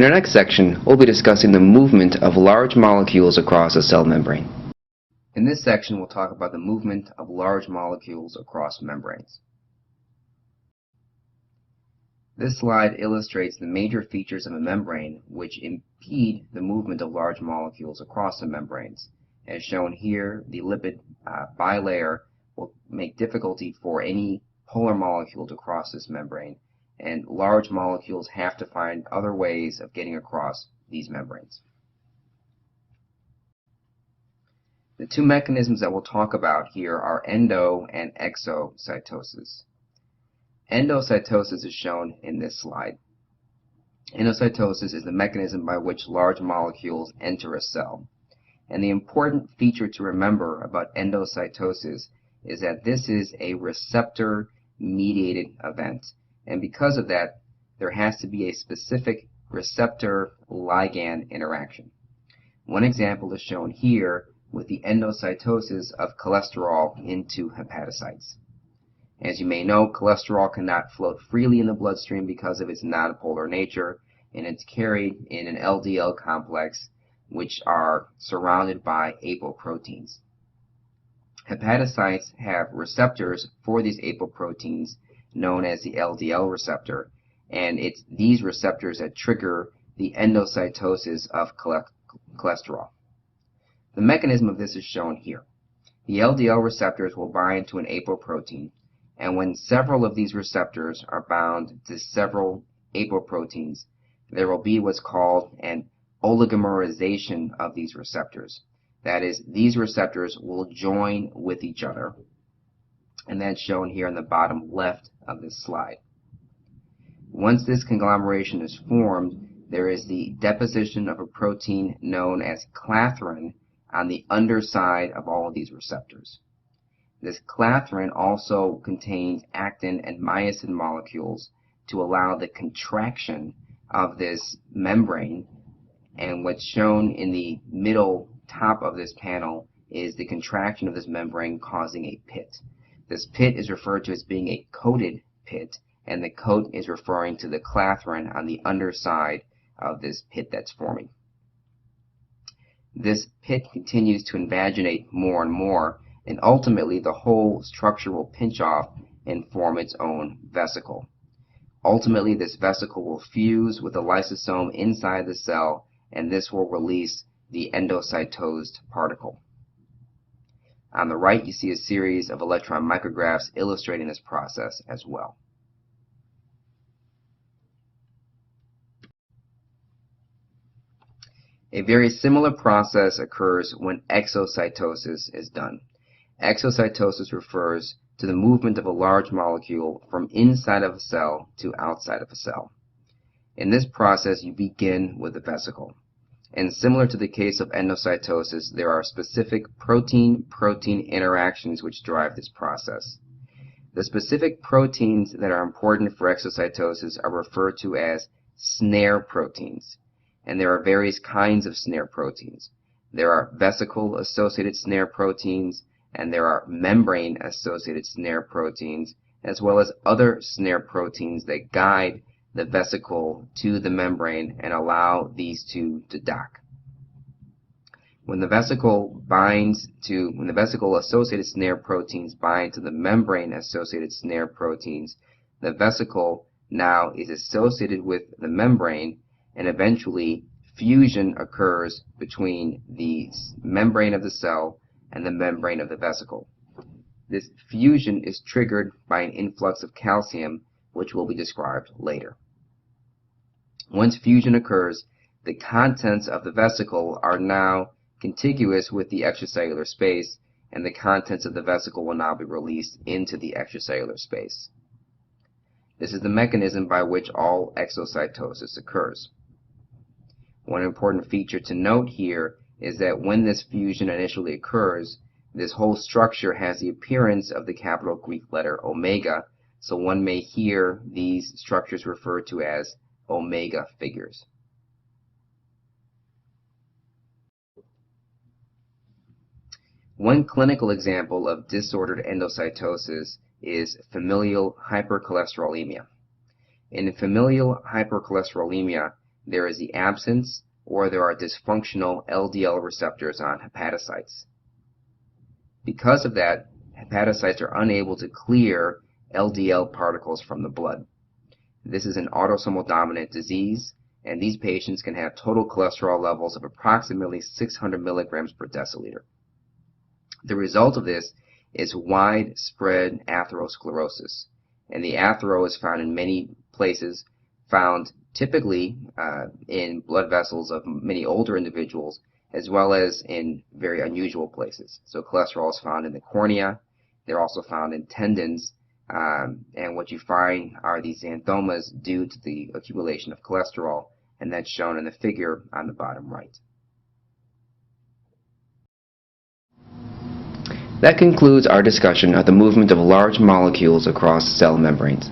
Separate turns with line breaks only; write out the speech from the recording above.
In our next section, we'll be discussing the movement of large molecules across a cell membrane. In this section, we'll talk about the movement of large molecules across membranes. This slide illustrates the major features of a membrane which impede the movement of large molecules across the membranes. As shown here, the lipid bilayer will make difficulty for any polar molecule to cross this membrane, and large molecules have to find other ways of getting across these membranes. The two mechanisms that we'll talk about here are endo and exocytosis. Endocytosis is shown in this slide. Endocytosis is the mechanism by which large molecules enter a cell. And the important feature to remember about endocytosis is that this is a receptor-mediated event. And because of that, there has to be a specific receptor-ligand interaction. One example is shown here with the endocytosis of cholesterol into hepatocytes. As you may know, cholesterol cannot float freely in the bloodstream because of its nonpolar nature, and it's carried in an LDL complex, which are surrounded by apoproteins. Hepatocytes have receptors for these apoproteins known as the LDL receptor, and it's these receptors that trigger the endocytosis of cholesterol. The mechanism of this is shown here. The LDL receptors will bind to an apoprotein, and when several of these receptors are bound to several apoproteins, there will be what's called an oligomerization of these receptors. That is, these receptors will join with each other, and that's shown here in the bottom left of this slide. Once this conglomeration is formed, there is the deposition of a protein known as clathrin on the underside of all of these receptors. This clathrin also contains actin and myosin molecules to allow the contraction of this membrane, and what's shown in the middle top of this panel is the contraction of this membrane causing a pit. This pit is referred to as being a coated pit, and the coat is referring to the clathrin on the underside of this pit that's forming. This pit continues to invaginate more and more, and ultimately the whole structure will pinch off and form its own vesicle. Ultimately, this vesicle will fuse with a lysosome inside the cell, and this will release the endocytosed particle. On the right, you see a series of electron micrographs illustrating this process as well. A very similar process occurs when exocytosis is done. Exocytosis refers to the movement of a large molecule from inside of a cell to outside of a cell. In this process, you begin with the vesicle. And similar to the case of endocytosis, there are specific protein-protein interactions which drive this process. The specific proteins that are important for exocytosis are referred to as snare proteins. And there are various kinds of snare proteins. There are vesicle-associated snare proteins, and there are membrane-associated snare proteins, as well as other snare proteins that guide the vesicle to the membrane and allow these two to dock. When the vesicle-associated snare proteins bind to the membrane-associated snare proteins, the vesicle now is associated with the membrane, and eventually fusion occurs between the membrane of the cell and the membrane of the vesicle. This fusion is triggered by an influx of calcium, which will be described later. Once fusion occurs, the contents of the vesicle are now contiguous with the extracellular space, and the contents of the vesicle will now be released into the extracellular space. This is the mechanism by which all exocytosis occurs. One important feature to note here is that when this fusion initially occurs, this whole structure has the appearance of the capital Greek letter omega, so one may hear these structures referred to as omega figures. One clinical example of disordered endocytosis is familial hypercholesterolemia. In familial hypercholesterolemia, there is the absence or there are dysfunctional LDL receptors on hepatocytes. Because of that, hepatocytes are unable to clear LDL particles from the blood. This is an autosomal dominant disease, and these patients can have total cholesterol levels of approximately 600 milligrams per deciliter. The result of this is widespread atherosclerosis, and the athero is found in many places, found typically in blood vessels of many older individuals, as well as in very unusual places. So cholesterol is found in the cornea. They're also found in tendons, and what you find are these xanthomas due to the accumulation of cholesterol, and that's shown in the figure on the bottom right. That concludes our discussion of the movement of large molecules across cell membranes.